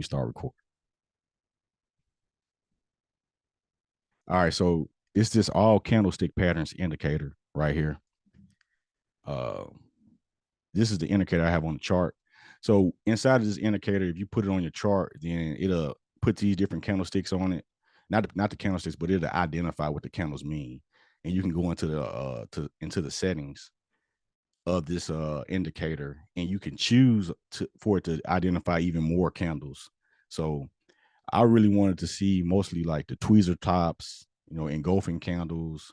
me start recording. All right, so it's this all candlestick patterns indicator right here. Uh, this is the indicator I have on the chart. So inside of this indicator, if you put it on your chart, then it'll put these different candlesticks on it. Not the candlesticks, but it'll identify what the candles mean, and you can go into the into the settings of this indicator, and you can choose for it to identify even more candles. So I really wanted to see mostly like the tweezer tops, engulfing candles,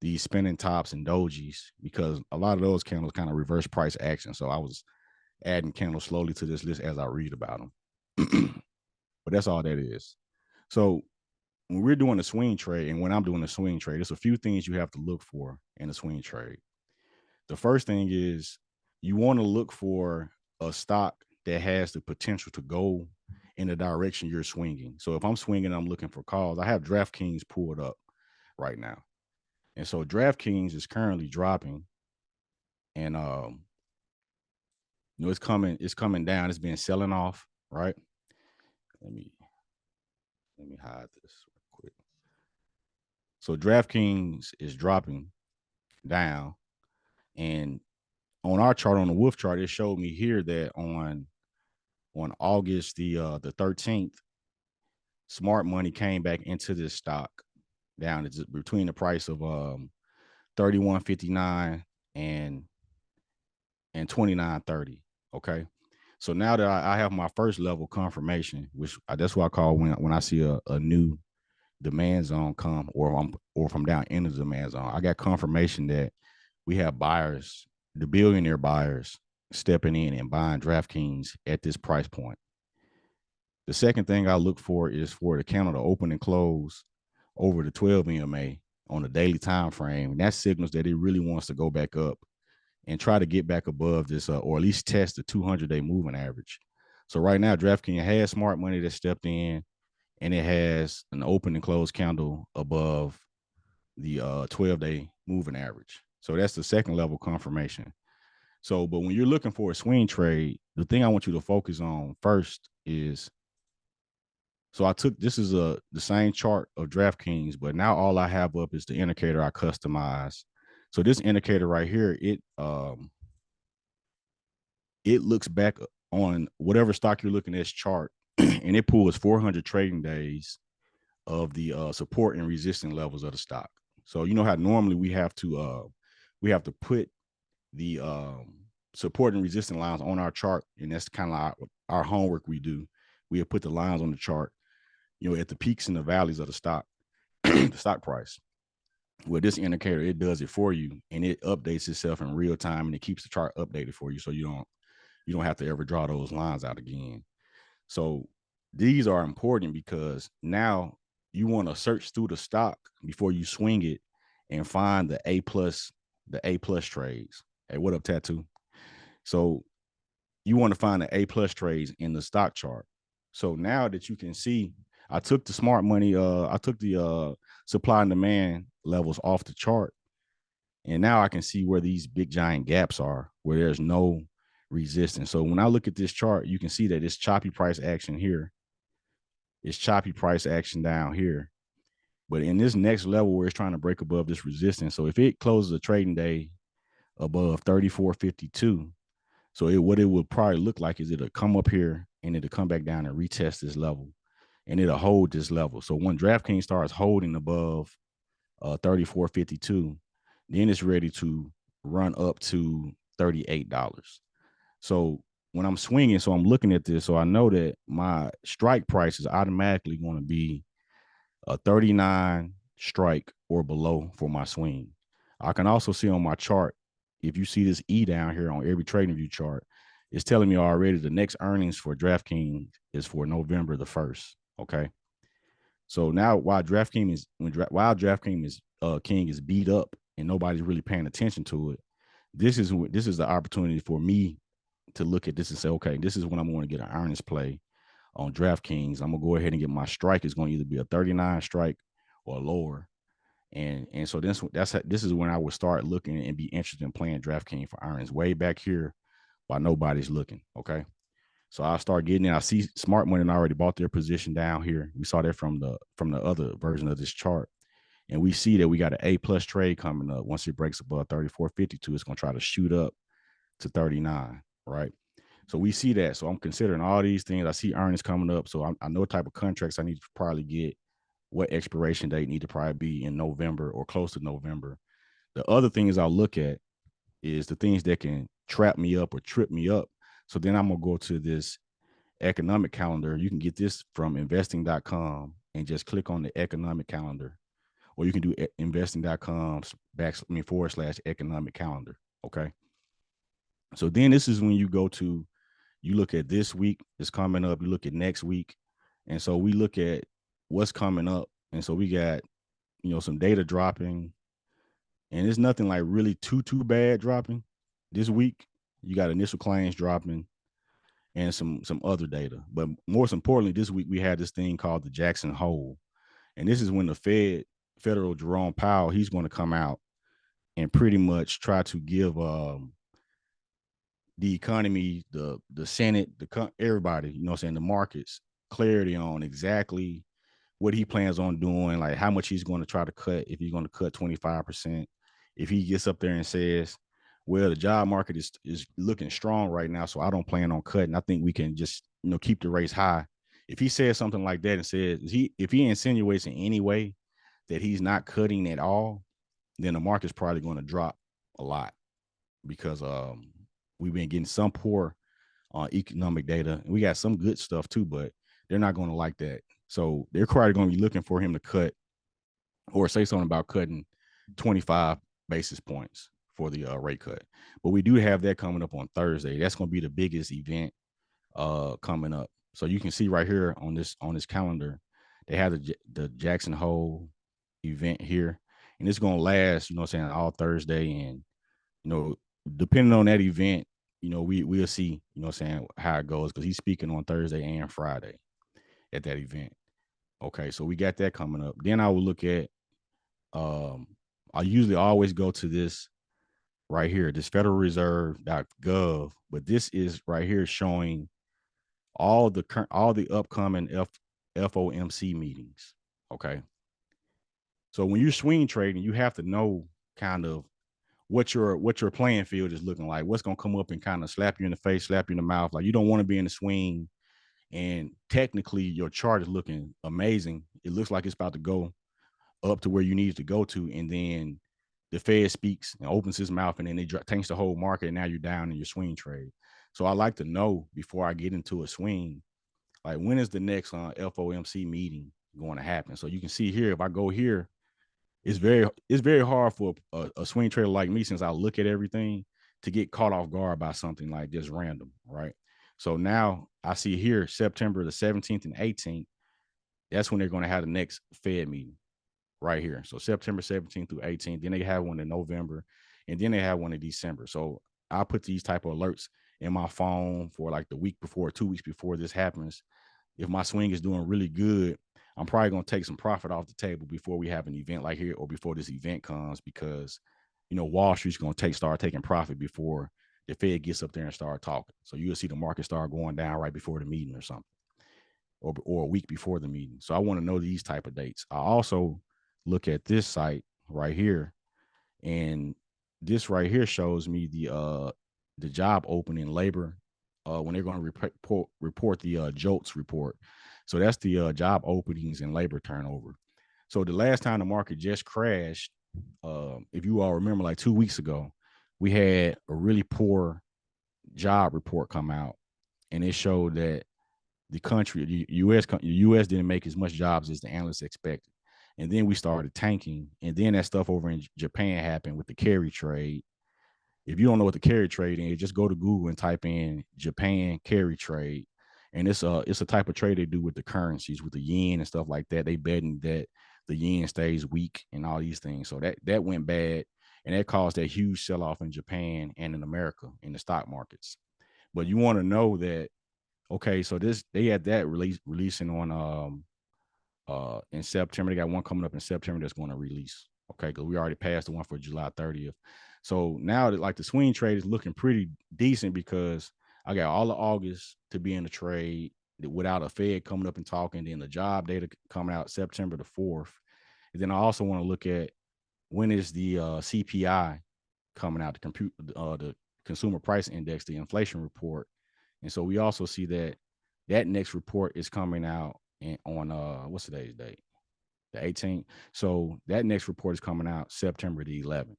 these spinning tops and dojis, because a lot of those candles kind of reverse price action. So I was adding candles slowly to this list as I read about them. But that's all that is. So when we're doing a swing trade, and when I'm doing a swing trade, there's a few things you have to look for in a swing trade. The first thing is you want to look for a stock that has the potential to go in the direction you're swinging. So if I'm swinging, I'm looking for calls. I have DraftKings pulled up right now. And so DraftKings is currently dropping, and it's coming down. It's been selling off, right? Let me hide this real quick. So DraftKings is dropping down, and on our chart, on the Wolf chart, it showed me here that on August the 13th, smart money came back into this stock down. It's between the price of 31.59 and 29.30. Okay. So now that I have my first level confirmation, which that's what I call when I see a new demand zone come, or if I'm down in the demand zone, I got confirmation that we have buyers, the billionaire buyers, stepping in and buying DraftKings at this price point. The second thing I look for is for the candle to open and close over the 12 EMA on a daily time frame. And that signals that it really wants to go back up and try to get back above this, or at least test the 200-day moving average. So right now, DraftKings has smart money that stepped in, and it has an open and close candle above the 12-day moving average. So that's the second level confirmation. So, but when you're looking for a swing trade, the thing I want you to focus on first is, so I took, this is the same chart of DraftKings, but now all I have up is the indicator I customize. So this indicator right here, it looks back on whatever stock you're looking at chart, and it pulls 400 trading days of the support and resistance levels of the stock. So you know how normally we have to put the support and resistance lines on our chart, and that's kind of our homework we do. We have put the lines on the chart, at the peaks and the valleys of the stock, the stock price. Well, this indicator, it does it for you, and it updates itself in real time, and it keeps the chart updated for you, so you don't have to ever draw those lines out again. So these are important because now you want to search through the stock before you swing it and find the A plus trades. Hey, what up, Tattoo? So you want to find the A plus trades in the stock chart. So now that you can see, I took the smart money, I took the supply and demand levels off the chart, and now I can see where these big giant gaps are, where there's no resistance. So when I look at this chart, you can see that it's choppy price action here. It's choppy price action down here. But in this next level where it's trying to break above this resistance, so if it closes a trading day above 34.52, so what it would probably look like is it'll come up here and it'll come back down and retest this level, and it'll hold this level. So when DraftKings starts holding above 34.52, then it's ready to run up to $38. So when I'm swinging, so I'm looking at this, so I know that my strike price is automatically going to be a 39 strike or below for my swing. I can also see on my chart, if you see this E down here on every trading view chart, it's telling me already the next earnings for DraftKings is for November the 1st. Okay. So now while DraftKings is King is beat up and nobody's really paying attention to it, this is the opportunity for me to look at this and say, okay, this is when I'm going to get an earnings play on DraftKings. I'm gonna go ahead and get my strike. It's going to either be a 39 strike or lower, and so this is when I would start looking and be interested in playing DraftKings for earnings way back here while nobody's looking. Okay, So I start getting in. I see smart money and already bought their position down here. We saw that from the other version of this chart. And we see that we got an A plus trade coming up. Once it breaks above 34.52, it's going to try to shoot up to 39, right? So we see that. So I'm considering all these things. I see earnings coming up. So I know what type of contracts I need to probably get, what expiration date need to probably be in November or close to November. The other things I'll look at is the things that can trap me up or trip me up. So then I'm going to go to this economic calendar. You can get this from investing.com and just click on the economic calendar, or you can do investing.com / economic calendar. Okay. So then this is when you go to, you look at this week is coming up, you look at next week. And so we look at what's coming up. And so we got, some data dropping, and it's nothing like really too bad dropping this week. You got initial claims dropping and some other data. But most importantly, this week we had this thing called the Jackson Hole. And this is when the federal Jerome Powell, he's going to come out and pretty much try to give the economy, the Senate, everybody, the markets, clarity on exactly what he plans on doing, like how much he's going to try to cut, if he's going to cut 25%. If he gets up there and says, well, the job market is looking strong right now, so I don't plan on cutting. I think we can just, keep the rates high. If he says something like that and says, if he insinuates in any way that he's not cutting at all, then the market's probably going to drop a lot, because we've been getting some poor economic data. And we got some good stuff too, but they're not going to like that. So they're probably going to be looking for him to cut or say something about cutting 25 basis points for the rate cut. But we do have that coming up on Thursday. That's going to be the biggest event coming up. So you can see right here on this calendar, they have the Jackson Hole event here, and it's going to last, all Thursday. And, depending on that event, we'll see, how it goes, because he's speaking on Thursday and Friday at that event. Okay, so we got that coming up. Then I will look at, I usually always go to this right here, this federalreserve.gov, but this is right here showing all the upcoming FOMC meetings. Okay. So when you're swing trading, you have to know kind of what your playing field is looking like, what's going to come up and kind of slap you in the face, slap you in the mouth. Like, you don't want to be in the swing and technically your chart is looking amazing. It looks like it's about to go up to where you need to go to, and then the Fed speaks and opens his mouth, and then it tanks the whole market, and now you're down in your swing trade. So I like to know before I get into a swing, like, when is the next FOMC meeting going to happen? So you can see here, if I go here, it's very hard for a swing trader like me, since I look at everything, to get caught off guard by something like this random, right? So now I see here September the 17th and 18th. That's when they're going to have the next Fed meeting right here. So September 17th through 18th. Then they have one in November, and then they have one in December. So I put these type of alerts in my phone for like the week before, 2 weeks before this happens. If my swing is doing really good, I'm probably going to take some profit off the table before we have an event like here, or before this event comes, because, Wall Street's going to start taking profit before the Fed gets up there and start talking. So you'll see the market start going down right before the meeting or something, or a week before the meeting. So I want to know these type of dates. I also look at this site right here, and this right here shows me the job opening labor when they're going to report the JOLTS report. So that's the job openings and labor turnover. So the last time the market just crashed, if you all remember, like 2 weeks ago, we had a really poor job report come out, and it showed that the U.S. didn't make as much jobs as the analysts expected. And then we started tanking. And then that stuff over in Japan happened with the carry trade. If you don't know what the carry trade is, just go to Google and type in Japan carry trade. And it's a type of trade they do with the currencies, with the yen and stuff like that. They betting that the yen stays weak and all these things. So that went bad. And that caused that huge sell-off in Japan and in America in the stock markets. But you want to know that, okay, so they had that releasing on in September. They got one coming up in September that's going to release. Okay, because we already passed the one for July 30th. So now that, like, the swing trade is looking pretty decent, because I got all of August to be in the trade without a Fed coming up and talking. Then the job data coming out September the 4th. And then I also want to look at when is the CPI coming out, the consumer price index, the inflation report. And so we also see that that next report is coming out on what's today's date? The 18th. So that next report is coming out September the 11th.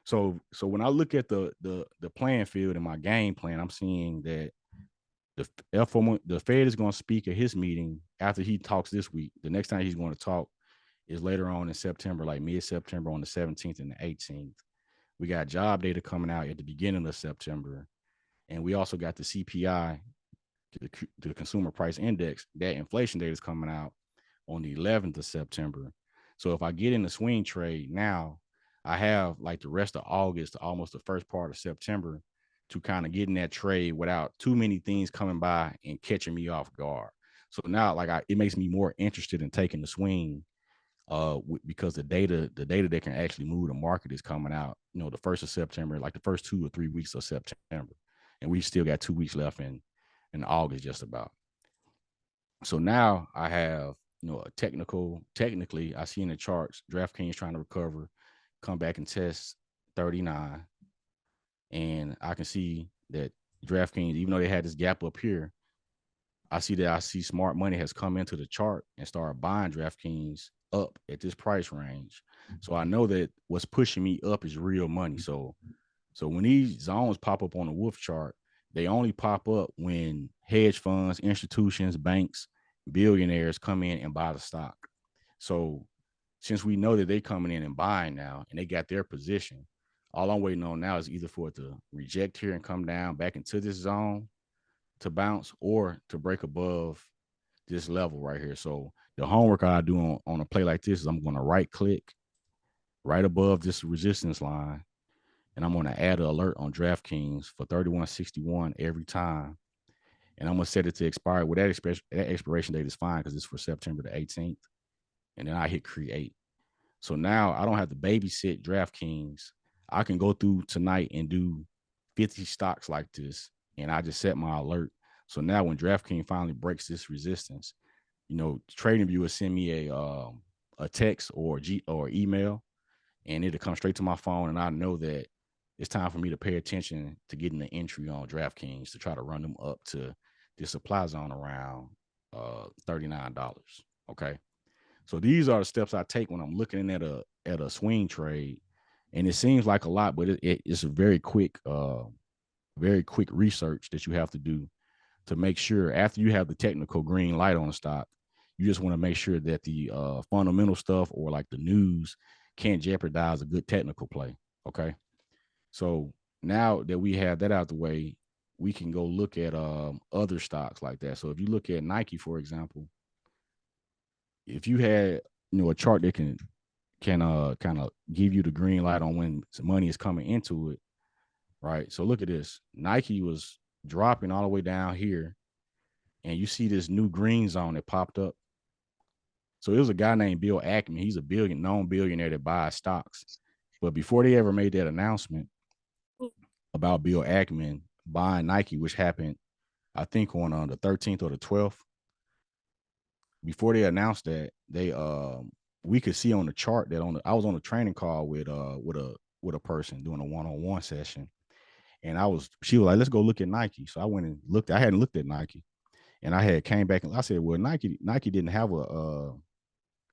So when I look at the playing field and my game plan, I'm seeing that the Fed is going to speak at his meeting after he talks this week. The next time he's going to talk is later on in September, like mid-September on the 17th and the 18th. We got job data coming out at the beginning of September. And we also got the CPI, the consumer price index. That inflation data is coming out on the 11th of September. So if I get in the swing trade now, I have like the rest of August to almost the first part of September to kind of get in that trade without too many things coming by and catching me off guard. So now, like, it makes me more interested in taking the swing because the data that can actually move the market is coming out, the 1st of September, like the first 2 or 3 weeks of September. And we still got 2 weeks left in August just about. So now I have, technically I see in the charts, DraftKings trying to recover, come back and test 39. And I can see that DraftKings, even though they had this gap up here, I see smart money has come into the chart and started buying DraftKings up at this price range. So I know that what's pushing me up is real money. So when these zones pop up on the Wolf chart, they only pop up when hedge funds, institutions, banks, billionaires come in and buy the stock. So since we know that they coming in and buying now and they got their position, all I'm waiting on now is either for it to reject here and come down back into this zone to bounce or to break above this level right here. So the homework I do on a play like this is I'm going to right click right above this resistance line, and I'm going to add an alert on DraftKings for 31.61 every time. And I'm going to set it to expire. Well, that expiration date is fine because it's for September the 18th. And then I hit create. So now I don't have to babysit DraftKings. I can go through tonight and do 50 stocks like this, and I just set my alert. So now when DraftKings finally breaks this resistance, TradingView will send me a text or email, and it'll come straight to my phone, and I know that it's time for me to pay attention to getting the entry on DraftKings to try to run them up to the supply zone around $39. Okay. So these are the steps I take when I'm looking at a swing trade. And it seems like a lot, but it's a very quick research that you have to do to make sure after you have the technical green light on the stock, you just want to make sure that the fundamental stuff or like the news can't jeopardize a good technical play. Okay. So now that we have that out the way, we can go look at other stocks like that. So if you look at Nike, for example, if you had a chart that can kind of give you the green light on when some money is coming into it, right? So look at this. Nike was dropping all the way down here, and you see this new green zone that popped up. So it was a guy named Bill Ackman. He's a known billionaire that buys stocks. But before they ever made that announcement about Bill Ackman buying Nike, which happened, I think, on the 13th or the 12th, before they announced that, we could see on the chart that I was on a training call with a person doing a one-on-one session, and she was like, let's go look at Nike. So I went and looked. I hadn't looked at Nike, and I had came back and I said, well, Nike didn't have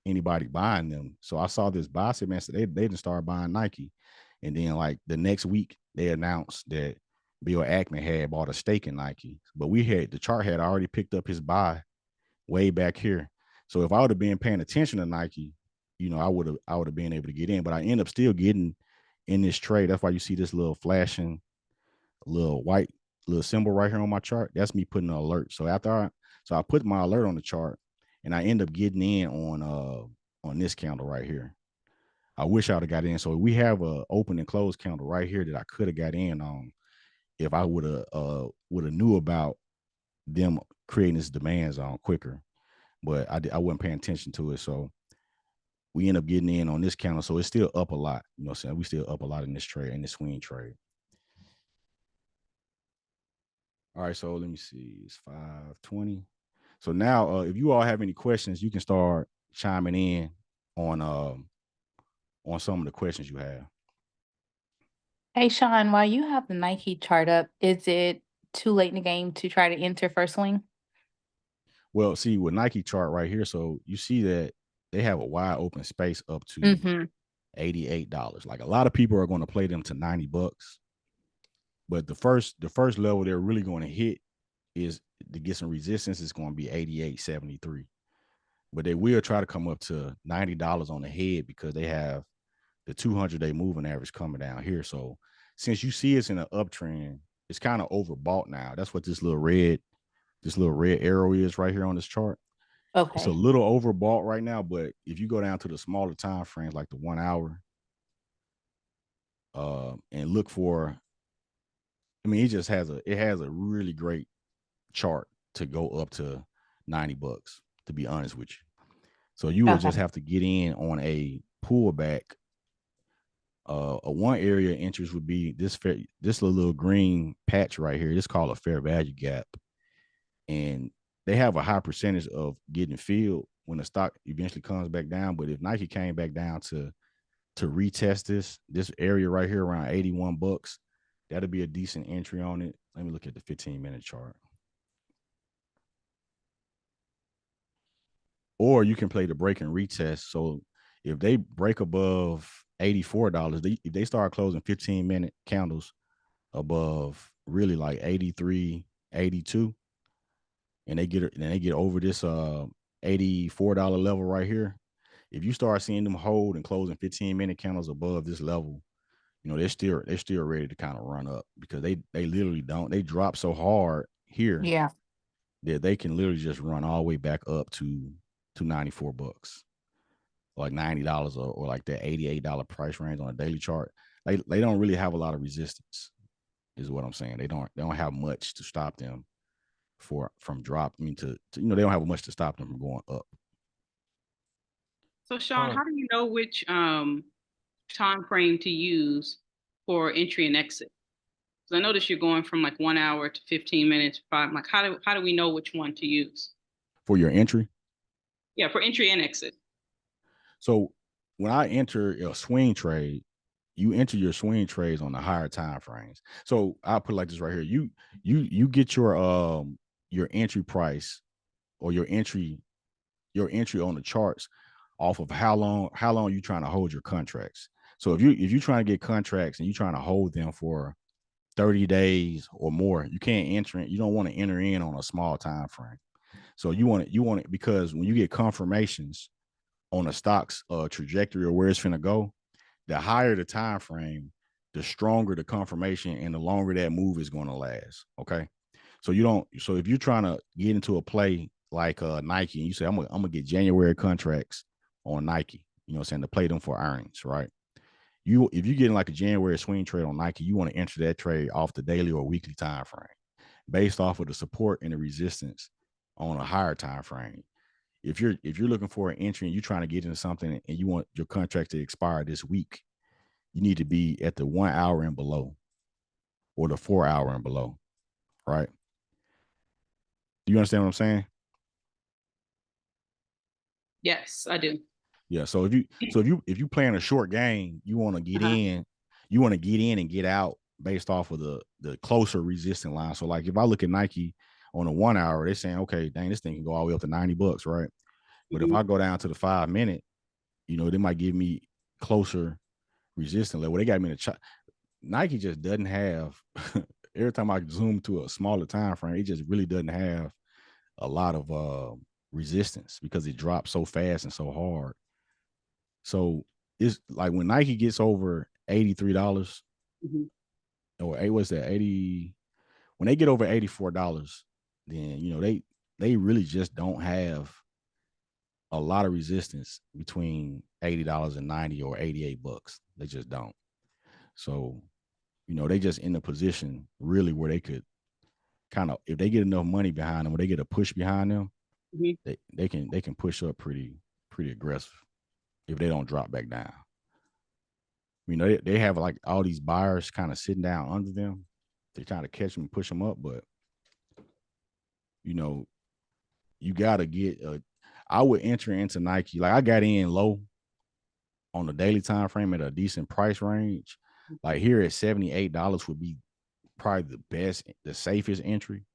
anybody buying them. So I saw this buy. I said, man, so they didn't start buying Nike. And then like the next week they announced that Bill Ackman had bought a stake in Nike. But the chart had already picked up his buy way back here. So if I would have been paying attention to Nike, I would have been able to get in. But I end up still getting in this trade. That's why you see this little flashing little white little symbol right here on my chart. That's me putting an alert. So I put my alert on the chart, and I end up getting in on this candle right here. I wish I would have got in. So we have a open and close candle right here that I could have got in on if I would have knew about them creating this demand zone quicker. But I wasn't paying attention to it. So we end up getting in on this candle. So it's still up a lot. You know what I'm saying? We still up a lot in this trade, in this swing trade. All right, so let me see. It's 5:20. So now, if you all have any questions, you can start chiming in on some of the questions you have. Hey, Sean, while you have the Nike chart up, is it too late in the game to try to enter first swing? Well, see with Nike chart right here, so you see that they have a wide open space up to Mm-hmm. $88. Like a lot of people are going to play them to $90, but the first level they're really going to hit is to get some resistance is going to be 88.73. But they will try to come up to $90 on the head because they have the 200-day moving average coming down here. So since you see it's in an uptrend, it's kind of overbought now. That's what this little red arrow is right here on this chart. It's a Okay. little overbought right now, but if you go down to the smaller time frames, like the 1 hour, and look for, I mean, it has a really great chart to go up to $90, to be honest with you. So you will just Okay. have to get in on a pullback. A one area interest would be this little green patch right here. It's called a fair value gap, and they have a high percentage of getting filled when the stock eventually comes back down. But if Nike came back down to retest this area right here around $81, that'll be a decent entry on it. Let me look at the 15-minute chart. Or you can play the break and retest. So if they break above $84, if they start closing 15-minute candles above really like 83, 82, and they get over this $84 level right here. If you start seeing them hold and closing 15-minute candles above this level, they're still ready to kind of run up because they literally don't. They drop so hard here Yeah. that they can literally just run all the way back up to $94, like $90, or like that $88 price range on a daily chart. They don't really have a lot of resistance, is what I'm saying. They don't have much to stop them from drop. I mean, they don't have much to stop them from going up. So, Sean, Uh, how do you know which time frame to use for entry and exit? Because I noticed you're going from like 1 hour to 15 minutes, five. Like, how do we know which one to use? For your entry. Yeah, for entry and exit. So when I enter a swing trade, you enter your swing trades on the higher time frames. So I'll put it like this right here. You get your entry price, or your entry on the charts off of how long you trying to hold your contracts. So if you're trying to get contracts and you're trying to hold them for 30 days or more, you can't enter it. You don't want to enter in on a small time frame. So you want it because when you get confirmations on a stock's trajectory or where it's going to go, the higher the time frame, the stronger the confirmation and the longer that move is going to last. Okay. So you don't. So if you're trying to get into a play like Nike, and you say I'm gonna get January contracts on Nike, you know what I'm saying, to play them for earnings, right? If you're getting like a January swing trade on Nike, you want to enter that trade off the daily or weekly time frame, based off of the support and the resistance on a higher time frame. If you're looking for an entry and you're trying to get into something and you want your contract to expire this week, you need to be at the 1 hour and below, or the 4 hour and below, right? Do you understand what I'm saying? Yes, I do. Yeah. So if you playing a short game, Uh-huh. you want to get in and get out based off of the closer resistant line. So like if I look at Nike on a 1 hour, they're saying, okay, dang, this thing can go all the way up to $90, right? But if Mhm. I go down to the 5 minute, they might give me closer resistance level. They got me in a Nike just doesn't have every time I zoom to a smaller time frame, it just really doesn't have a lot of resistance because it drops so fast and so hard. So it's like when Nike gets over $83, Mhm. or what's that, 80, when they get over $84, then they really just don't have a lot of resistance between $80 and 90 or $88. They just don't. So, they just in a position really where they could kind of, if they get enough money behind them, or they get a push behind them, Mhm. they can push up pretty aggressive if they don't drop back down. They have like all these buyers kind of sitting down under them. They trying to catch them and push them up, but you know, you gotta get I would enter into Nike. Like I got in low on the daily time frame at a decent price range. Like here at $78 would be probably the best, the safest entry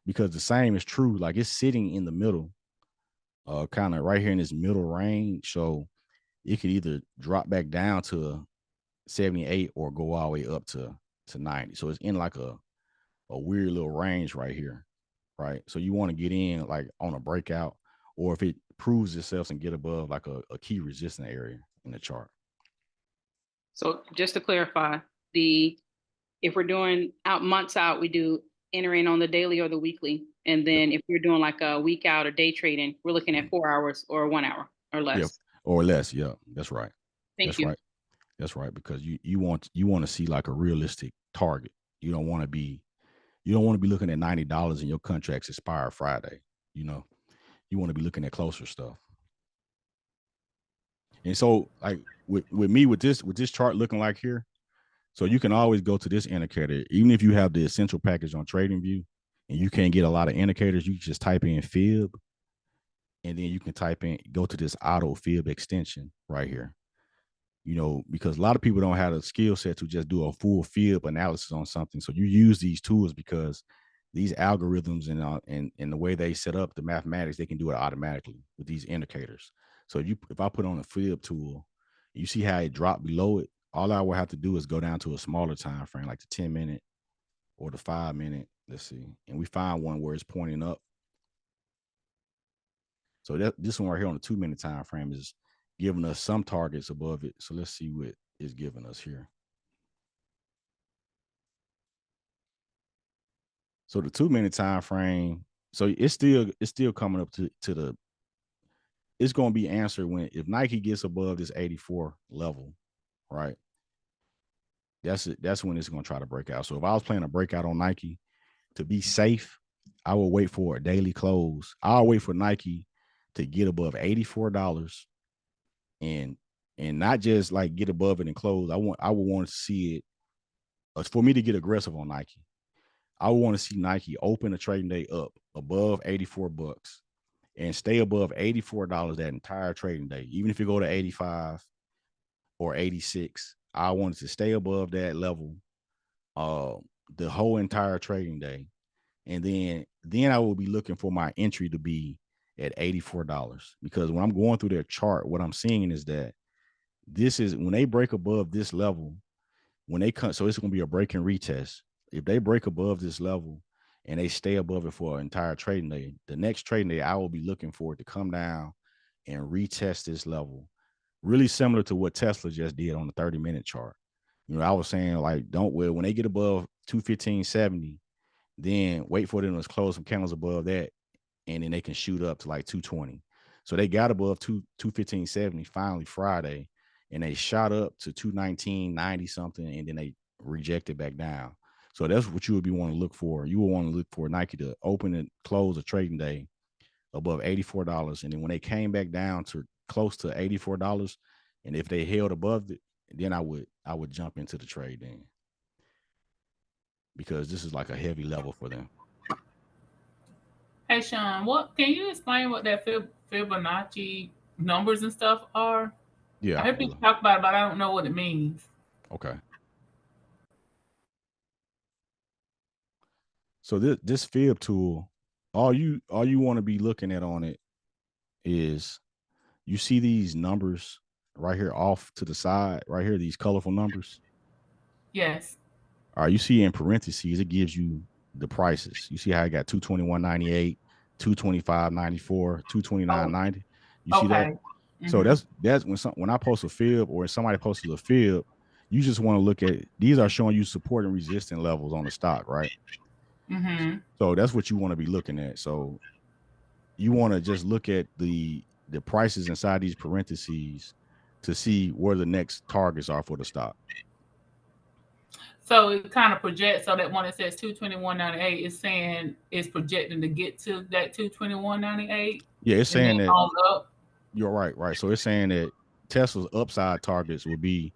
because the same is true. Like it's sitting in the middle, kind of right here in this middle range. So it could either drop back down to 78 or go all the way up to 90. So it's in like a weird little range right here, right? So you want to get in like on a breakout, or if it proves itself and get above like a key resistance area in the chart. So just to clarify, if we're doing out months out, we do entering on the daily or the weekly. And then if we're doing like a week out or day trading, we're looking at 4 hours or 1 hour or less. Yeah, or less. Yeah, that's right. Thank you. Right. That's right. Because you want to see like a realistic target. You don't want to be looking at $90 and your contracts expire Friday. You know, you want to be looking at closer stuff. And so like with me with this chart looking like here, so you can always go to this indicator, even if you have the essential package on TradingView and you can't get a lot of indicators, you can just type in fib and then you can go to this auto fib extension right here. You know, because a lot of people don't have the skill set to just do a full fib analysis on something. So you use these tools because these algorithms and the way they set up the mathematics, they can do it automatically with these indicators. So if I put on a fib tool, you see how it dropped below it. All I will have to do is go down to a smaller time frame, like the 10-minute or the 5-minute. Let's see, and we find one where it's pointing up. So this one right here on the 2-minute time frame is giving us some targets above it. So let's see what it's giving us here. So the 2-minute time frame, so it's still coming up to the. It's going to be answered if Nike gets above this 84 level, right? That's when it's going to try to break out. So if I was playing a breakout on Nike, to be safe, I will wait for a daily close. I'll wait for Nike to get above $84 and not just like get above it and close. I would want to see it for me to get aggressive on Nike. I would want to see Nike open a trading day up above $84 and stay above $84 that entire trading day. Even if you go to 85 or 86, I wanted to stay above that level the whole entire trading day. And then I will be looking for my entry to be at $84 because when I'm going through their chart, what I'm seeing is that this is when they break above this level, when they come, so it's going to be a break and retest. If they break above this level and they stay above it for an entire trading day, the next trading day, I will be looking for it to come down and retest this level. Really similar to what Tesla just did on the 30-minute chart. You know, I was saying like, when they get above 215.70, then wait for them to close some candles above that, and then they can shoot up to like 220. So they got above 215.70 finally Friday, and they shot up to 219.90 something, and then they rejected back down. So that's what you would be wanting to look for. You would want to look for Nike to open and close a trading day above $84. And then when they came back down to close to $84, and if they held above it, then I would jump into the trade then. Because this is like a heavy level for them. Hey Sean, can you explain what that Fibonacci numbers and stuff are? Yeah, I heard people talk about it, but I don't know what it means. Okay. So this fib tool, all you want to be looking at on it is you see these numbers right here off to the side, right here, these colorful numbers. Yes. All right, you see in parentheses, it gives you the prices. You see how I got 221.98, 225.94, 229.90. You see that? Mm-hmm. So that's when I post a fib or somebody posts a fib, you just want to look at these are showing you support and resistance levels on the stock, right? Mm-hmm. So that's what you want to be looking at. So you want to just look at the prices inside these parentheses to see where the next targets are for the stock. So it kind of projects so that when it says 221.98, it's saying it's projecting to get to that 221.98. Yeah, it's saying that up. You're right. So it's saying that Tesla's upside targets will be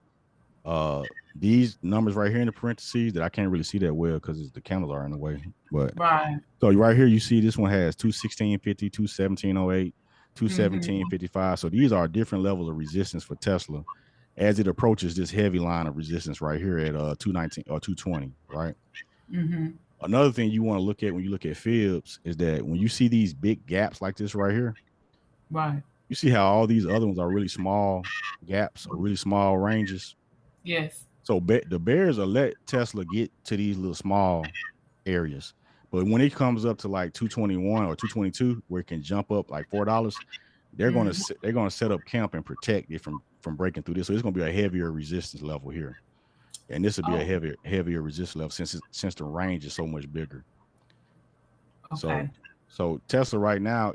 These numbers right here in the parentheses that I can't really see that well because the candles are in the way. But Right. so right here, you see this one has 216.50, 217.08, 217.55. So these are different levels of resistance for Tesla as it approaches this heavy line of resistance right here at 219 or 220, right? Mm-hmm. Another thing you want to look at when you look at fibs is that when you see these big gaps like this right here, Right. you see how all these other ones are really small gaps or really small ranges. Yes. So the bears will let Tesla get to these little small areas. But when it comes up to like 221 or 222, where it can jump up like $4, they're gonna set up camp and protect it from breaking through this. So it's gonna be a heavier resistance level here. And this will be a heavier resistance level since the range is so much bigger. Okay. So Tesla right now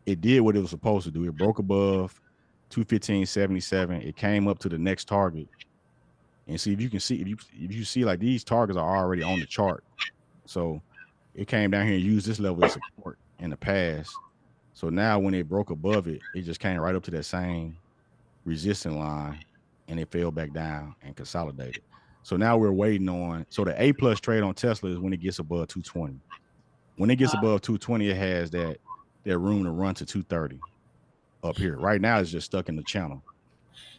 it did what it was supposed to do. It broke above 215.77. It came up to the next target. And see if you can see if you see like these targets are already on the chart. So it came down here and used this level of support in the past. So now when it broke above it, it just came right up to that same resistance line and it fell back down and consolidated. So now we're waiting on. So the A plus trade on Tesla is when it gets above 220. When it gets above 220, it has that room to run to 230 up here. Right now, it's just stuck in the channel.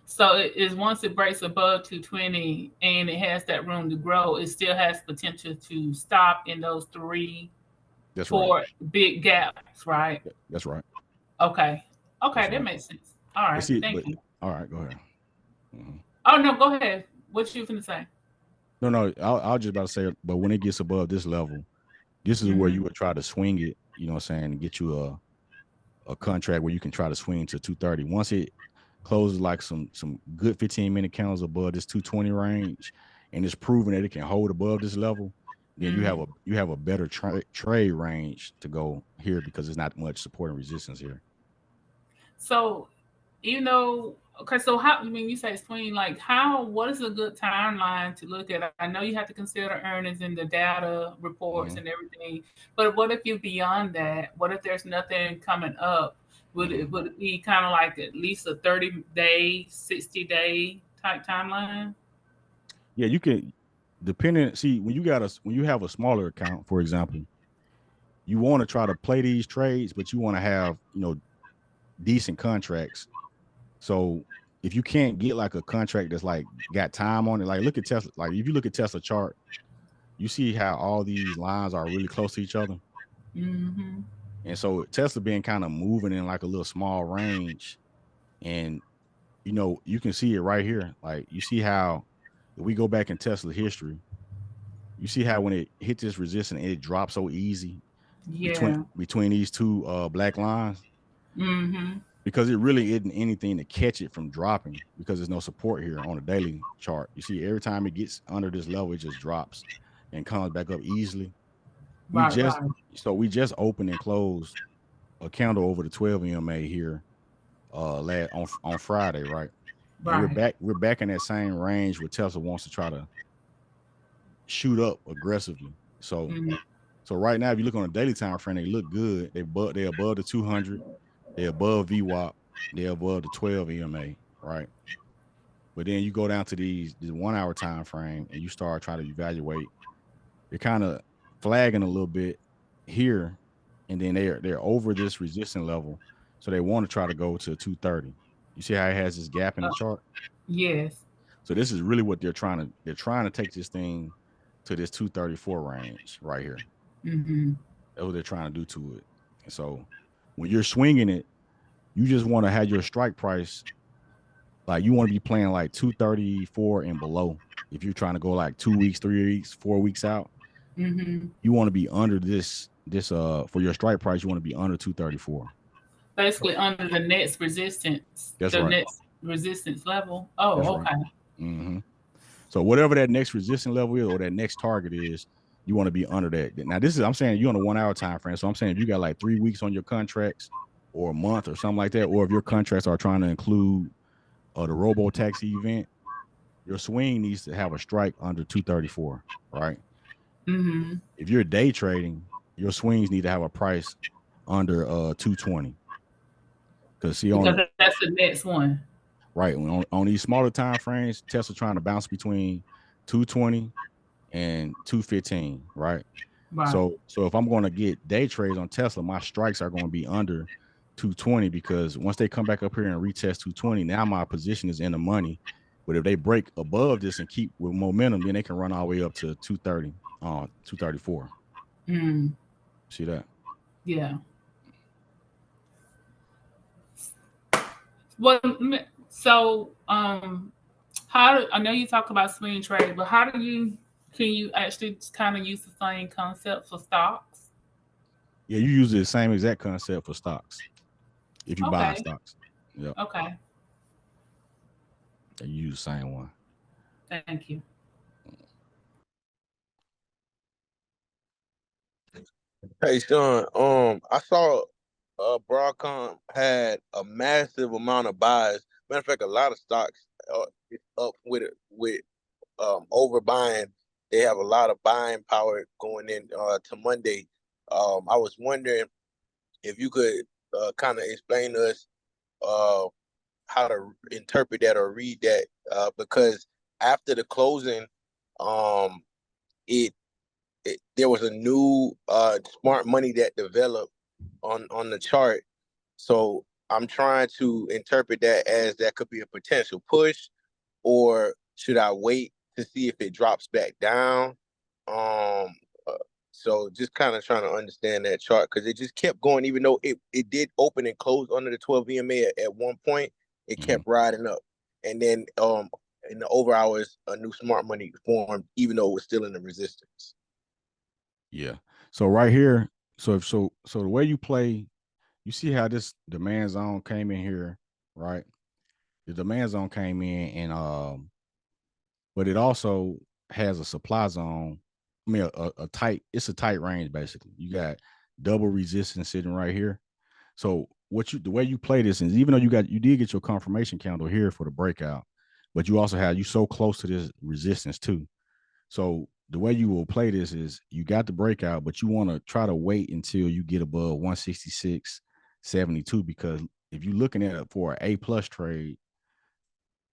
So it is once it breaks above 220 and it has that room to grow, it still has potential to stop in those four big gaps, right? That's right. Okay. Okay, That's that right. makes sense. All right. Thank you. All right, go ahead. Mm-hmm. Oh no, go ahead. What you finna say? No, I was just about to say, but when it gets above this level, this is where you would try to swing it, you know what I'm saying, and get you a contract where you can try to swing to 230. Once it closes like some good 15-minute candles above this 220 range, and it's proven that it can hold above this level, then you have a better trade range to go here because there's not much support and resistance here. So, okay, so how, when you say swing, like what is a good timeline to look at? I know you have to consider earnings and the data reports and everything, but what if you're beyond that? What if there's nothing coming up? Would it be kind of like at least a 30-day, 60-day type timeline? Yeah, you can, see, when you have a smaller account, for example, you want to try to play these trades, but you want to have, decent contracts. So if you can't get like a contract that's like got time on it, like look at Tesla, like if you look at Tesla chart, you see how all these lines are really close to each other. Mm-hmm. And so Tesla being kind of moving in like a little small range, and you can see it right here. Like you see how if we go back in Tesla history, you see how when it hit this resistance, it dropped so easy between these two black lines. Mm-hmm. Because it really isn't anything to catch it from dropping because there's no support here on the daily chart. You see, every time it gets under this level, it just drops and comes back up easily. We just opened and closed a candle over the 12 EMA here on Friday, right? And we're back in that same range where Tesla wants to try to shoot up aggressively. So right now, if you look on a daily time frame, they look good. They're above the 200. They're above VWAP. They're above the 12 EMA, right? But then you go down to this 1 hour time frame and you start trying to evaluate. They're kind of flagging a little bit here, and then they're over this resistance level, so they want to try to go to 230. You see how it has this gap in the chart? Yes. So this is really what they're trying to. They're trying to take this thing to this 234 range right here. Mm-hmm. That's what they're trying to do to it. And so when you're swinging it, you just want to have your strike price, like you want to be playing like 234 and below. If you're trying to go like 2 weeks, 3 weeks, 4 weeks out, you want to be under this for your strike price. You want to be under 234. Basically under the next resistance. That's right. Next resistance level. Oh, That's okay. Right. Mm-hmm. So whatever that next resistance level is or that next target is, you want to be under that. Now I'm saying you're on a 1 hour time frame. So I'm saying if you got like 3 weeks on your contracts or a month or something like that, or if your contracts are trying to include the robo taxi event, your swing needs to have a strike under 234, right? Mm-hmm. If you're day trading, your swings need to have a price under 220. Because that's the next one. right? On these smaller time frames, Tesla trying to bounce between 220 and 215, right? Right. So if I'm going to get day trades on Tesla, my strikes are going to be under 220 because once they come back up here and retest 220, now my position is in the money. But if they break above this and keep with momentum, then they can run all the way up to 230, 234. See that? Yeah. Well, so I know you talk about swing trade, but can you actually kind of use the same concept for stocks? Yeah, you use the same exact concept for stocks. If you buy Okay. stocks. Yeah. Okay. You use the same one. Thank you. Hey Sean, I saw Broadcom had a massive amount of buys. Matter of fact, a lot of stocks is up with overbuying. They have a lot of buying power going in to Monday. I was wondering if you could kind of explain to us how to interpret that or read that because after the closing, um, it there was a new smart money that developed on the chart. So I'm trying to interpret that as that could be a potential push, or should I wait to see if it drops back down? Um, so just kind of trying to understand that chart because it just kept going, even though it did open and close under the 12 EMA at one point, it kept riding up. And then in the over hours, a new smart money formed, even though it was still in the resistance. Yeah. So right here, so the way you play, you see how this demand zone came in here, right? The demand zone came in and but it also has a supply zone. I mean a tight, it's a tight range basically. You got double resistance sitting right here. So the way you play this is even though you did get your confirmation candle here for the breakout, but you also have you so close to this resistance too. So the way you will play this is you got the breakout, but you want to try to wait until you get above 166.72 because if you're looking at it for an A plus trade,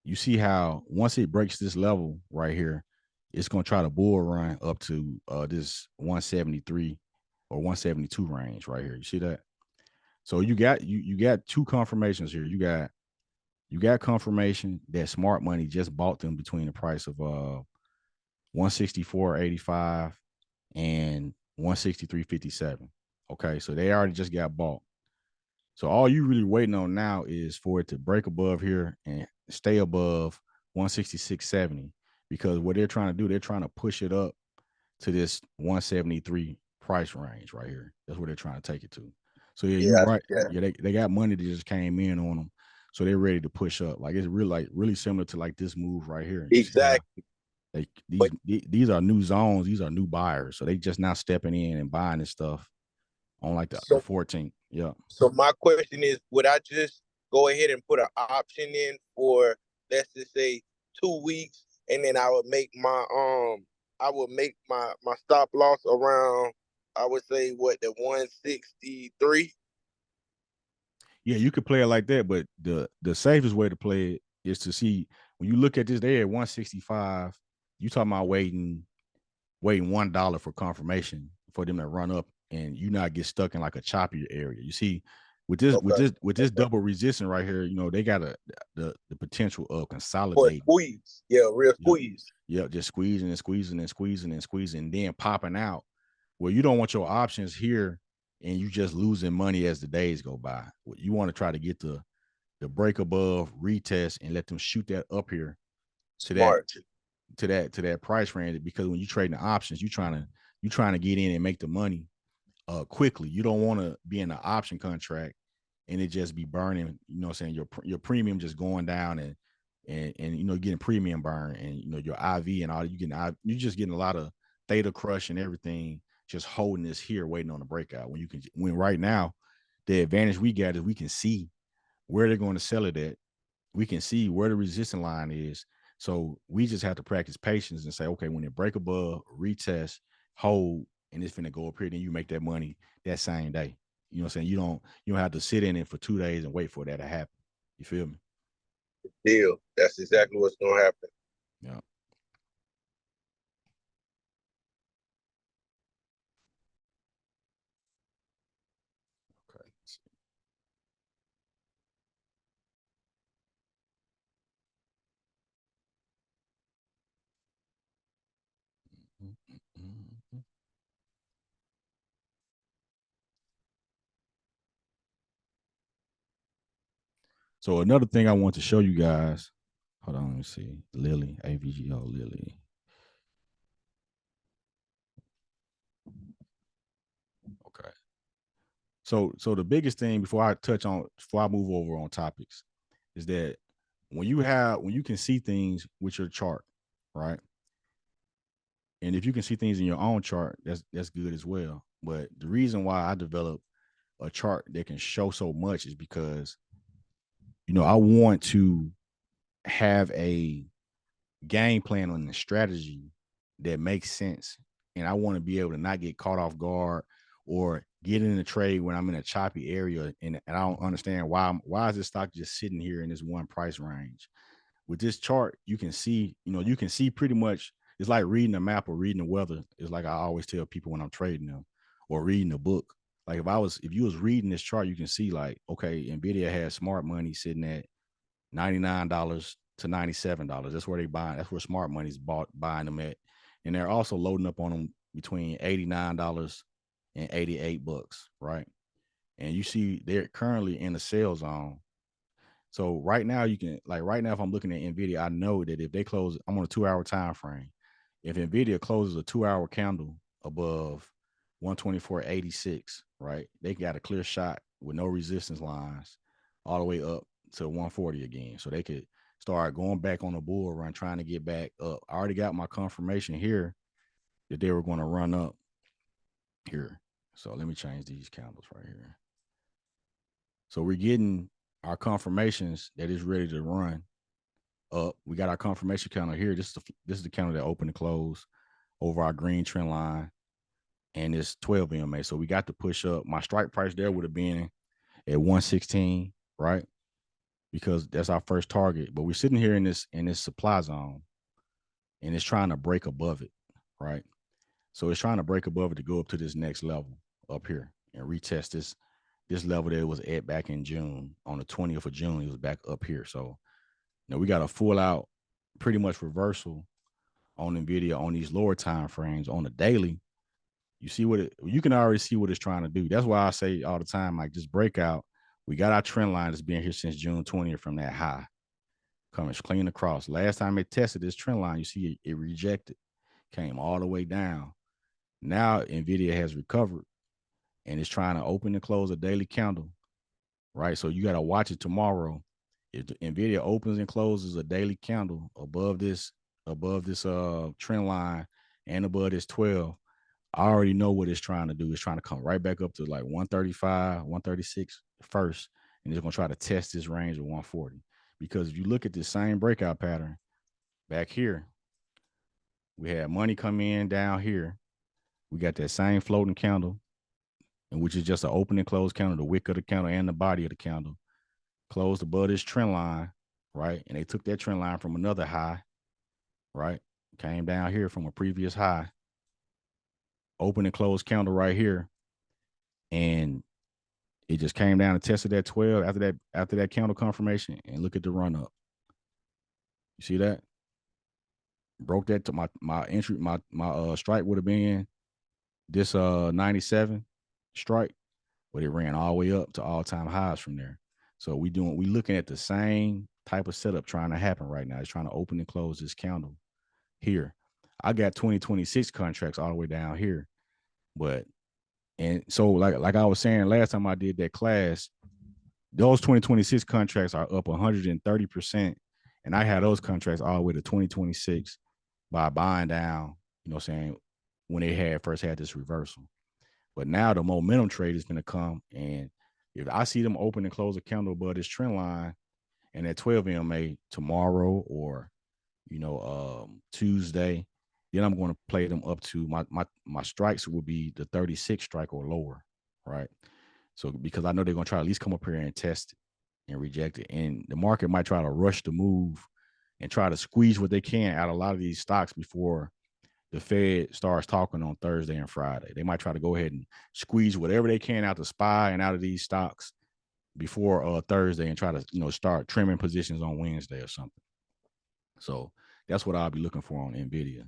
you see how once it breaks this level right here, it's going to try to bull run up to this 173 or 172 range right here. You see that? So you got two confirmations here. You got confirmation that smart money just bought them between the price of 164.85 and 163.57. Okay, so they already just got bought. So all you really waiting on now is for it to break above here and stay above 166.70 because what they're trying to do, they're trying to push it up to this 173 price range right here. That's where they're trying to take it to. So yeah, you're right. Yeah, they got money that just came in on them. So they're ready to push up. Like it's really similar to like this move right here. Exactly. Like these are new zones. These are new buyers. So they just now stepping in and buying this stuff on like the 14th. Yeah. So my question is, would I just go ahead and put an option in for, let's just say 2 weeks, and then I would make my stop loss around, I would say what, the 163? Yeah, you could play it like that, but the safest way to play it is to see when you look at this, they at 165. You talking about waiting $1 for confirmation for them to run up and you not get stuck in like a choppy area. You see, with this double resistance right here, you know, they got the potential of consolidating. Squeeze. Yeah, real squeeze. Yeah, just squeezing and squeezing and squeezing and squeezing and then popping out. Well, you don't want your options here and you just losing money as the days go by. You want to try to get the break above, retest, and let them shoot that up here to that price range. Because when you trading the options, you trying to get in and make the money quickly. You don't want to be in an option contract and it just be burning. You know what I'm saying? Your premium just going down and you know getting premium burn and you know your IV and all you just getting a lot of theta crush and everything. Just holding this here, waiting on the breakout. When right now, the advantage we got is we can see where they're going to sell it at. We can see where the resistance line is. So we just have to practice patience and say, okay, when it break above, retest, hold, and it's finna go up here, then you make that money that same day. You know what I'm saying? You don't have to sit in it for 2 days and wait for that to happen. You feel me? deal. That's exactly what's gonna happen. Yeah. Okay. So another thing I want to show you guys. Hold on, let me see. Lily, AVGO Lily. Okay. So the biggest thing before I move over on topics is that when you can see things with your chart, right? And if you can see things in your own chart, that's good as well. But the reason why I developed a chart that can show so much is because I want to have a game plan and a strategy that makes sense. And I want to be able to not get caught off guard or get in a trade when I'm in a choppy area and I don't understand why is this stock just sitting here in this one price range. With this chart, you can see pretty much it's like reading a map or reading the weather. It's like I always tell people when I'm trading them or reading a book. Like if you was reading this chart, you can see like, okay, Nvidia has smart money sitting at $99 to $97. That's where they buying. That's where smart money's buying them at. And they're also loading up on them between $89 and $88, right? And you see they're currently in the sale zone. So right now if I'm looking at Nvidia, I know that if they close, I'm on a 2-hour time frame. If Nvidia closes a 2-hour candle above 124.86, right, they got a clear shot with no resistance lines all the way up to 140 again. So they could start going back on a bull run, trying to get back up. I already got my confirmation here that they were going to run up here. So let me change these candles right here. So we're getting our confirmations that it's ready to run up. We got our confirmation counter here. This is the counter that opened and closed over our green trend line, and it's 12 EMA. So we got to push up. My strike price there would have been at 116, right? Because that's our first target. But we're sitting here in this supply zone, and it's trying to break above it, right? So it's trying to break above it to go up to this next level up here and retest this level that it was at back in June. On the 20th of June, it was back up here. So we got a full out pretty much reversal on Nvidia on these lower time frames. On the daily, you can already see what it's trying to do. That's why I say all the time, like this breakout, we got our trend line that's been here since June 20th from that high coming clean across. Last time it tested this trend line, you see it rejected, came all the way down. Now Nvidia has recovered and it's trying to open and close a daily candle, right? So you got to watch it tomorrow. If Nvidia opens and closes a daily candle above this trend line and above this 12, I already know what it's trying to do. It's trying to come right back up to like 135, 136 first, and it's going to try to test this range of 140. Because if you look at the same breakout pattern back here, we had money come in down here. We got that same floating candle, and which is just an open and close candle, the wick of the candle and the body of the candle, closed above this trend line, right? And they took that trend line from another high, right? Came down here from a previous high, open and closed candle right here, and it just came down and tested that 12 after that candle confirmation. And look at the run up. You see that? Broke that to my entry, my strike would have been this 97 strike, but it ran all the way up to all-time highs from there. So we looking at the same type of setup trying to happen right now. It's trying to open and close this candle here. I got 2026 contracts all the way down here. And so like I was saying last time I did that class, those 2026 contracts are up 130%. And I had those contracts all the way to 2026 by buying down, when they first had this reversal. But now the momentum trade is going to come. And if I see them open and close a candle above this trend line and at 12 EMA tomorrow or, Tuesday, then I'm going to play them up to my strikes will be the 36 strike or lower, right? So because I know they're going to try to at least come up here and test it. and reject it. And the market might try to rush the move and try to squeeze what they can out of a lot of these stocks before the Fed starts talking on Thursday and Friday. They might try to go ahead and squeeze whatever they can out the SPY and out of these stocks before Thursday and try to start trimming positions on Wednesday or something. So that's what I'll be looking for on NVIDIA.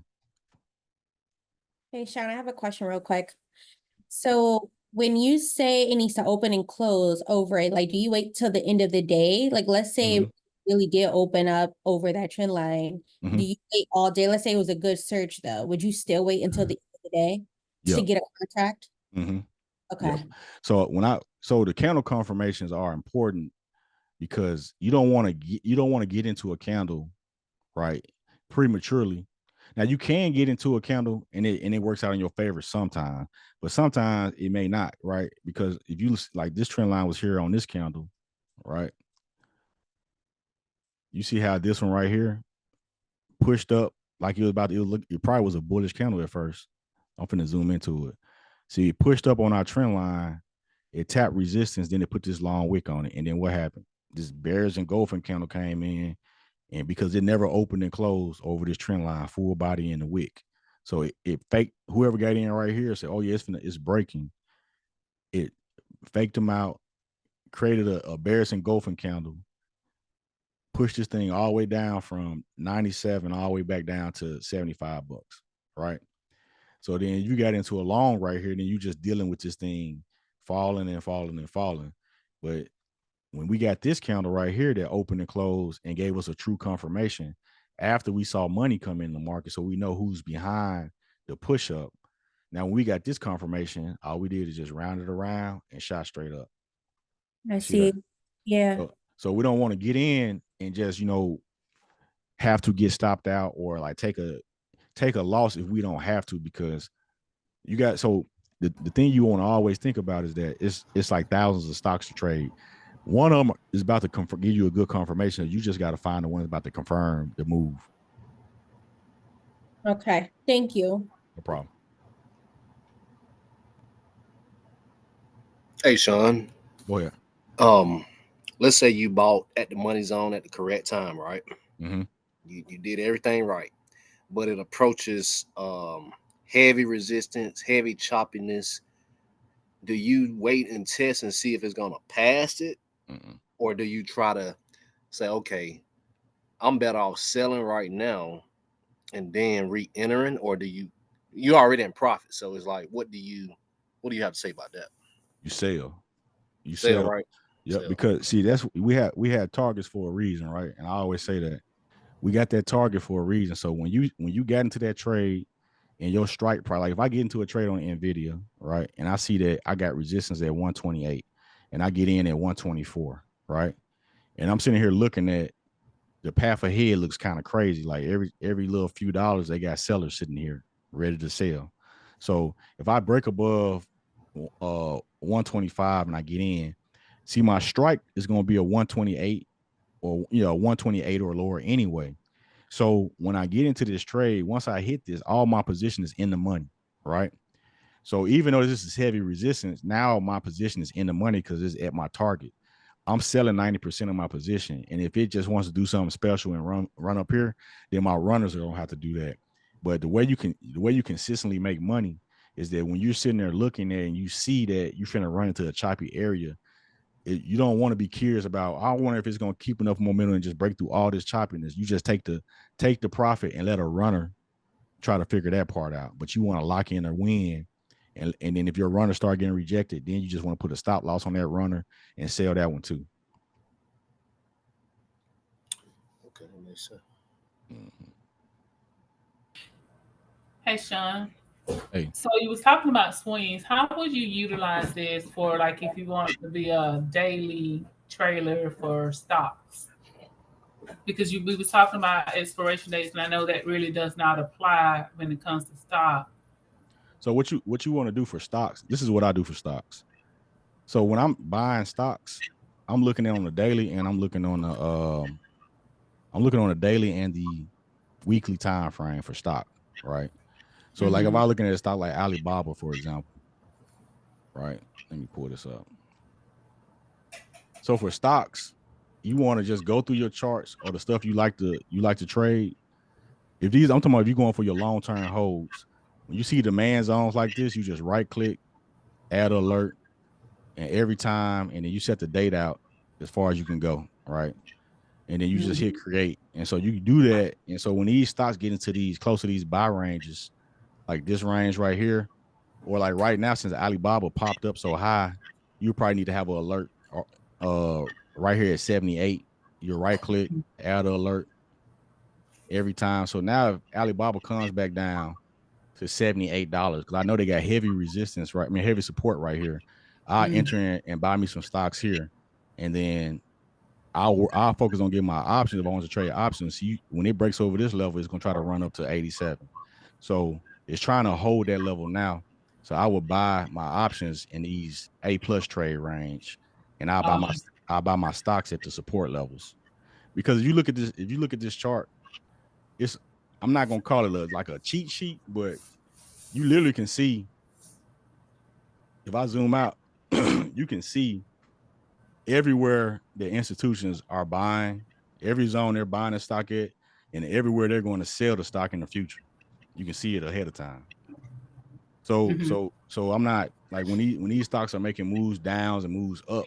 Hey, Sean, I have a question real quick. So when you say it needs to open and close over it, like, do you wait till the end of the day? Like, let's say it really did open up over that trend line. Do you wait all day? Let's say it was a good search, though. Would you still wait until the end of the day to get a contract? Okay. Yep. So the candle confirmations are important because you don't want to get into a candle, right, prematurely. Now you can get into a candle and it works out in your favor sometimes, but sometimes it may not, right? Because if you like this trend line was here on this candle, right? You see how this one right here pushed up like it probably was a bullish candle at first. I'm finna zoom into it. See, it pushed up on our trend line, it tapped resistance, then it put this long wick on it. And then what happened? This bears engulfing candle came in, and because it never opened and closed over this trend line, full body in the wick. So it faked whoever got in right here, said, oh yeah, it's breaking. It faked them out, created a bearish engulfing candle, pushed this thing all the way down from 97 all the way back down to 75 bucks, right? So then you got into a long right here, then you just dealing with this thing falling and falling and falling. But when we got this candle right here that opened and closed and gave us a true confirmation after we saw money come in the market, so we know who's behind the push up. Now, when we got this confirmation, all we did is just round it around and shot straight up. I see. Yeah. So we don't want to get in and just, have to get stopped out or like take a loss if we don't have to, because the thing you want to always think about is that it's like thousands of stocks to trade. One of them is about to give you a good confirmation. You just got to find the one that's about to confirm the move. Okay. Thank you. No problem. Hey, Sean. Go ahead. Let's say you bought at the money zone at the correct time, right? You did everything right, but it approaches heavy resistance, heavy choppiness. Do you wait and test and see if it's gonna pass it, or do you try to say, okay, I'm better off selling right now and then re-entering, or do you already in profit? So it's like, what do you have to say about that? You sell. You sell, right? Yep. Sell. Because see, we had targets for a reason, right? And I always say that we got that target for a reason. So when you got into that trade and your strike price, like if I get into a trade on NVIDIA, right, and I see that I got resistance at 128 and I get in at 124, right? And I'm sitting here looking at the path ahead looks kind of crazy. Like every little few dollars, they got sellers sitting here ready to sell. So if I break above 125 and I get in, see my strike is going to be a 128 or 128 or lower anyway. So when I get into this trade, once I hit this, all my position is in the money, right? So even though this is heavy resistance, now my position is in the money because it's at my target. I'm selling 90% of my position. And if it just wants to do something special and run up here, then my runners are gonna have to do that. But the way you consistently make money is that when you're sitting there looking at and you see that you're finna run into a choppy area, you don't want to be curious about, I wonder if it's gonna keep enough momentum and just break through all this choppiness. You just take the profit and let a runner try to figure that part out. But you want to lock in a win. And then if your runner start getting rejected, then you just want to put a stop loss on that runner and sell that one too. Okay, that makes sense. Hey, Sean. Hey. So you was talking about swings. How would you utilize this for, like, if you want to be a daily trailer for stocks? Because we was talking about expiration dates, and I know that really does not apply when it comes to stock. So what you want to do for stocks? This is what I do for stocks. So when I'm buying stocks, I'm looking at on the daily, and I'm looking on the daily and the weekly time frame for stock, right? So like if I'm looking at a stock like Alibaba, for example, right? Let me pull this up. So for stocks, you want to just go through your charts or the stuff you like to trade. If these, I'm talking about if you're going for your long-term holds, when you see demand zones like this, you just right click, add alert, and every time, and then you set the date out as far as you can go, right? And then you just hit create. And so you do that. And so when these stocks get into these close to these buy ranges, like this range right here, or like right now, since Alibaba popped up so high, you probably need to have an alert right here at 78. You right click, add an alert every time. So now if Alibaba comes back down to $78, because I know they got heavy resistance, right? I mean, heavy support right here. I'll enter in and buy me some stocks here. And then I'll focus on getting my options if I want to trade options. See, when it breaks over this level, it's gonna try to run up to 87. So it's trying to hold that level now. So I will buy my options in these A+ trade range, and I'll buy my stocks at the support levels. Because if you look at this chart, it's I'm not gonna call it like a cheat sheet, but you literally can see if I zoom out, you can see everywhere the institutions are buying, every zone they're buying the stock at, and everywhere they're going to sell the stock in the future. You can see it ahead of time. So I'm not like when these stocks are making moves downs and moves up,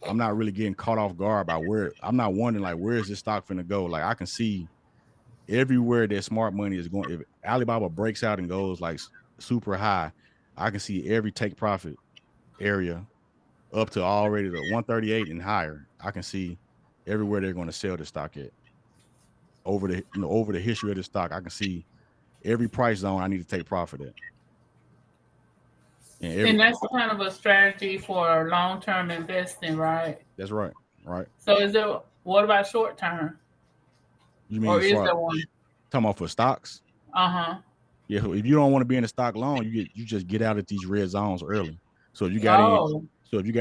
I'm not really getting caught off guard by where I'm not wondering like where is this stock finna go. Like I can see everywhere that smart money is going. If Alibaba breaks out and goes like super high, I can see every take profit area up to already the 138 and higher. I can see everywhere they're going to sell the stock at. Over the history of the stock, I can see every price zone I need to take profit at. And that's kind of a strategy for long-term investing, right? That's right. Right. So what about short-term? You mean or is there one? Talking about for stocks? Uh-huh. Yeah, so if you don't want to be in the stock long, you just get out at these red zones early. So if you got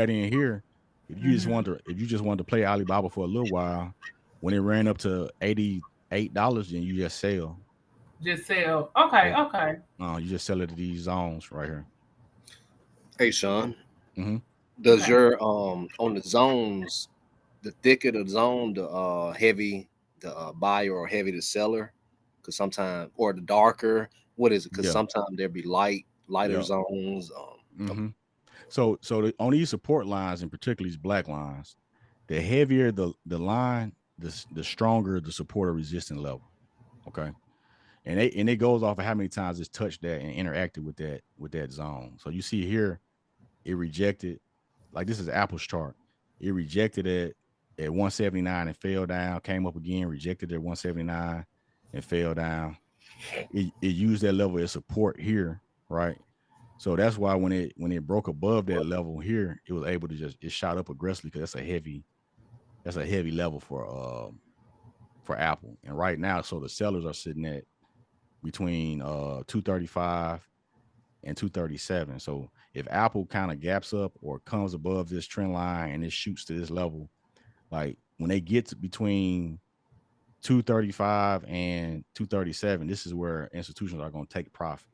in here, if you just wanted to play Alibaba for a little while, when it ran up to $88, then you just sell. Just sell. Okay, okay. You just sell it to these zones right here. Hey, Sean. Does your on the zones, the thicker the zone, the heavy the buyer or heavy the seller? Because sometimes, or the darker, what is it? Because sometimes there be lighter zones. So on these support lines, in particular these black lines, the heavier the line, the stronger the support or resistance level. Okay. And it goes off of how many times it's touched that and interacted with that zone. So you see here, it rejected, like this is Apple's chart. It rejected it at 179 and fell down, came up again, rejected at 179 and fell down. It used that level as support here, right? So that's why when it broke above that level here, it was able to it shot up aggressively because that's a heavy level for Apple. And right now, so the sellers are sitting at between 235 and 237. So if Apple kind of gaps up or comes above this trend line and it shoots to this level, like when they get to between 235 and 237, this is where institutions are going to take profit.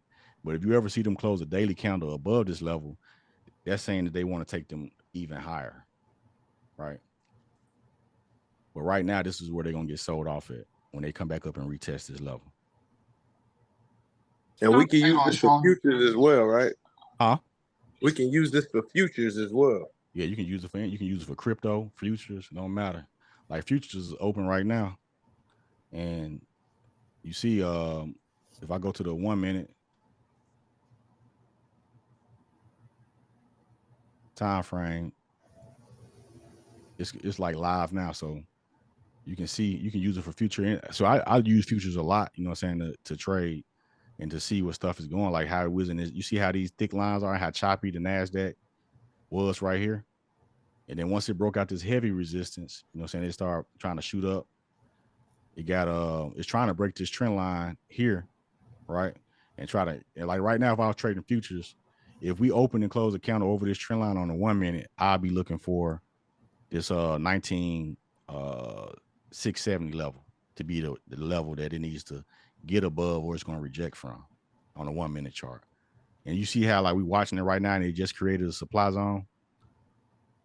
But if you ever see them close a daily candle above this level, that's saying that they want to take them even higher, right? But right now, this is where they're going to get sold off at when they come back up and retest this level. And we can use this for futures as well, right? Huh? We can use this for futures as well. Yeah, you can use it for crypto, futures, no matter. Like futures is open right now. And you see, if I go to the 1 minute time frame, it's like live now. So you can use it for future. So I use futures a lot, you know what I'm saying, to trade and to see what stuff is going, like how it was in this. You see how these thick lines are, how choppy the NASDAQ was right here. And then once it broke out this heavy resistance, you know what I'm saying, it started trying to shoot up. It got it's trying to break this trend line here, right? And like right now, if I was trading futures, if we open and close a counter over this trend line on the 1 minute, I'll be looking for this 19,670 level to be the level that it needs to get above or it's going to reject from on the 1 minute chart. And you see how like we watching it right now and they just created a supply zone.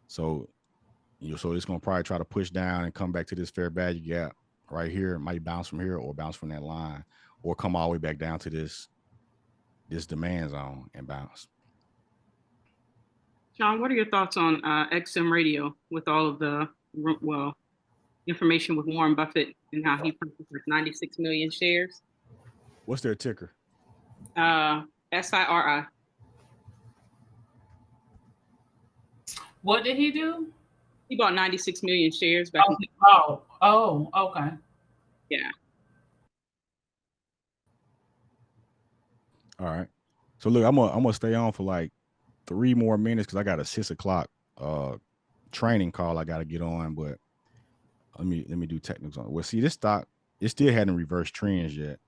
So So it's gonna probably try to push down and come back to this fair value gap right here. It might bounce from here or bounce from that line, or come all the way back down to this demand zone and bounce. Shon, what are your thoughts on XM Radio with all of the information with Warren Buffett and how he purchased like 96 million shares? What's their ticker? SIRI. What did he do? He bought 96 million shares back. Okay. Yeah. All right. So look, I'm gonna stay on for like 3 more minutes because I got a 6 o'clock training call I gotta get on. But let me do technicals on it. Well, see, this stock, it still hadn't reversed trends yet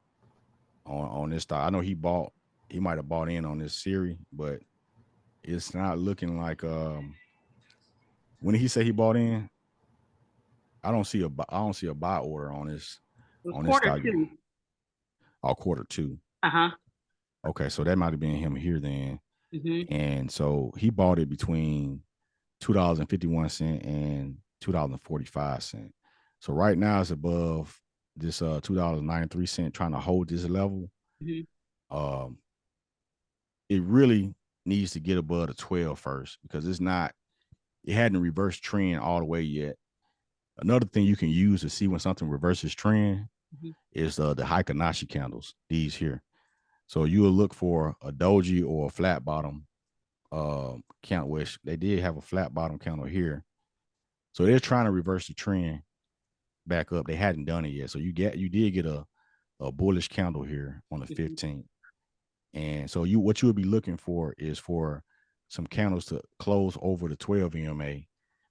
on this stock. I know he might have bought in on this series, but it's not looking like when he said he bought in, I don't see a buy order on this stock. Quarter two. Okay, so that might have been him here then. Mm-hmm. And so he bought it between $2.51 and $2.45. So right now it's above this $2.93, trying to hold this level. Mm-hmm. It really needs to get above the 12 first, because it hadn't reversed trend all the way yet. Another thing you can use to see when something reverses trend is the Hikanashi candles, these here. So you will look for a doji or a flat bottom candle, which they did have a flat bottom candle here. So they're trying to reverse the trend back up. They hadn't done it yet. So you did get a bullish candle here on the 15th. And so what you would be looking for is for some candles to close over the 12 EMA.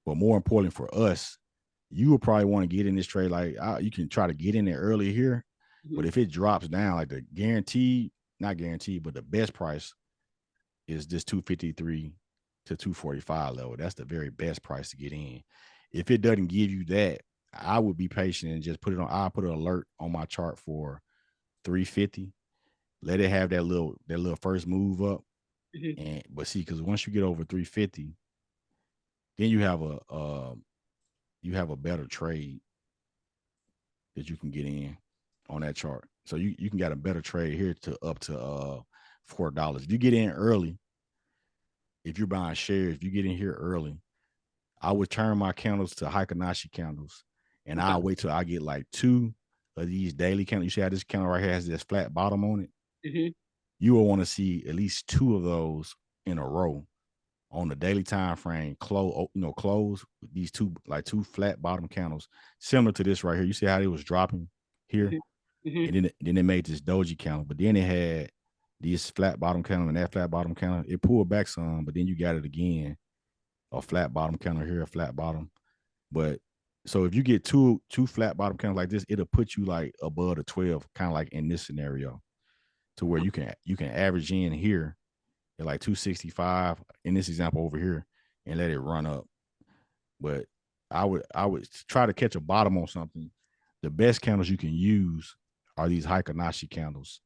But more importantly for us, you would probably want to get in this trade. Like you can try to get in there early here, but if it drops down, like not guaranteed, but the best price is this 253 to 245 level. That's the very best price to get in. If it doesn't give you that, I would be patient and just I'll put an alert on my chart for 350. Let it have that little first move up. But see, because once you get over 350, then you have a better trade that you can get in on that chart. So you can get a better trade here to up to $4. If you get in early, if you're buying shares, if you get in here early, I would turn my candles to Hikanashi candles, and I'll wait till I get like 2 of these daily candles. You see how this candle right here has this flat bottom on it? You will want to see at least 2 of those in a row on the daily time frame. Close with these two flat bottom candles, similar to this right here. You see how it was dropping here, and then it made this doji candle, but then it had these flat bottom candle and that flat bottom candle. It pulled back some, but then you got it again, a flat bottom candle here, a flat bottom. But so if you get two flat bottom candles like this, it'll put you like above the 12, kind of like in this scenario, to where you can average in here at like 265 in this example over here and let it run up. But I would try to catch a bottom on something. The best candles you can use are these Hikanashi candles,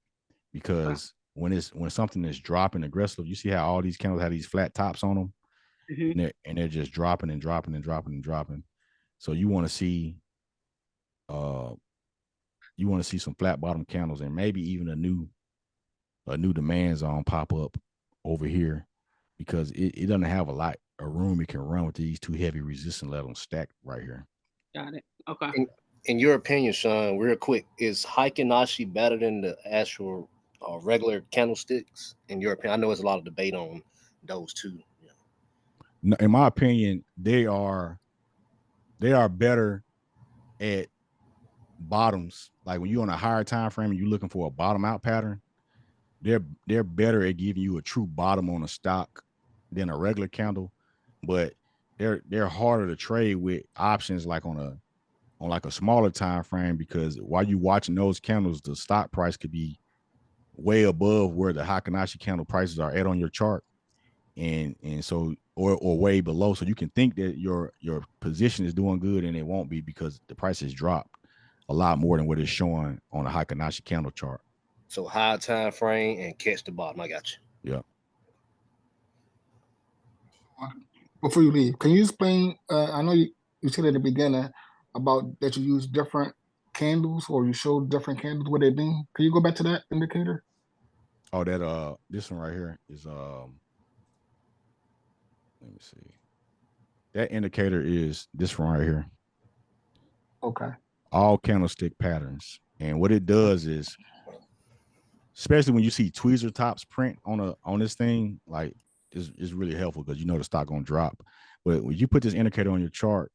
because when something is dropping aggressively, you see how all these candles have these flat tops on them, and they're just dropping and dropping and dropping and dropping. So you want to see some flat bottom candles, and maybe even a new demand zone pop up over here, because it doesn't have a lot of room it can run with these 2 heavy resistance levels stacked right here. Got it. Okay. In your opinion, Shon, real quick, is Hikanashi better than the actual regular candlesticks? In your opinion, I know there's a lot of debate on those two. No, in my opinion, they are better at bottoms. Like when you're on a higher time frame and you're looking for a bottom out pattern, they're better at giving you a true bottom on a stock than a regular candle. But they're harder to trade with options like on like a smaller time frame, because while you're watching those candles, the stock price could be way above where the Hikanashi candle prices are at on your chart, and so or way below. So you can think that your position is doing good, and it won't be, because the price has dropped a lot more than what it's showing on the Hikanashi candle chart. So high time frame and catch the bottom. I got you. Yeah. before you leave, can you explain? I know you said at the beginning about that you use different candles, or you show different candles what they mean. Can you go back to that indicator? Oh, that this one right here is let me see. That indicator is this one right here. Okay. All candlestick patterns, and what it does is, especially when you see tweezer tops print on this thing, like is really helpful because you know the stock gonna drop. But when you put this indicator on your chart,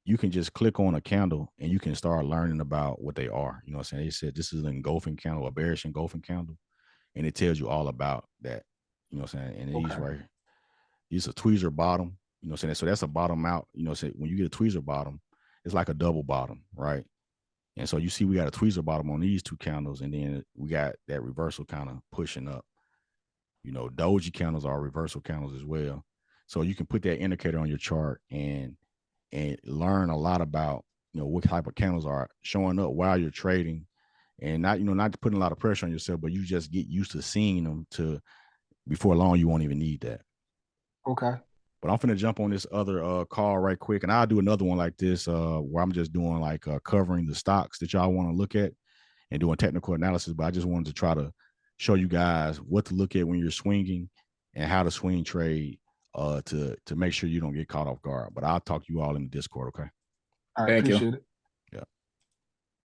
you can just click on a candle and you can start learning about what they are. You know what I'm saying? They said this is an engulfing candle, a bearish engulfing candle, and it tells you all about that. You know what I'm saying? And these right here, these a tweezer bottom. You know what I'm saying? So that's a bottom out. You know what I'm saying? When you get a tweezer bottom, it's like a double bottom, right? And so you see we got a tweezer bottom on these two candles, and then we got that reversal kind of pushing up. You know, doji candles are reversal candles as well. So you can put that indicator on your chart and learn a lot about, you know, what type of candles are showing up while you're trading, and not, you know, not putting a lot of pressure on yourself, but you just get used to seeing them to before long you won't even need that. Okay. But I'm finna jump on this other call right quick, and I'll do another one like this where I'm just doing like covering the stocks that y'all want to look at and doing technical analysis. But I just wanted to try to show you guys what to look at when you're swinging and how to swing trade to make sure you don't get caught off guard. But I'll talk to you all in the Discord, okay? I appreciate it.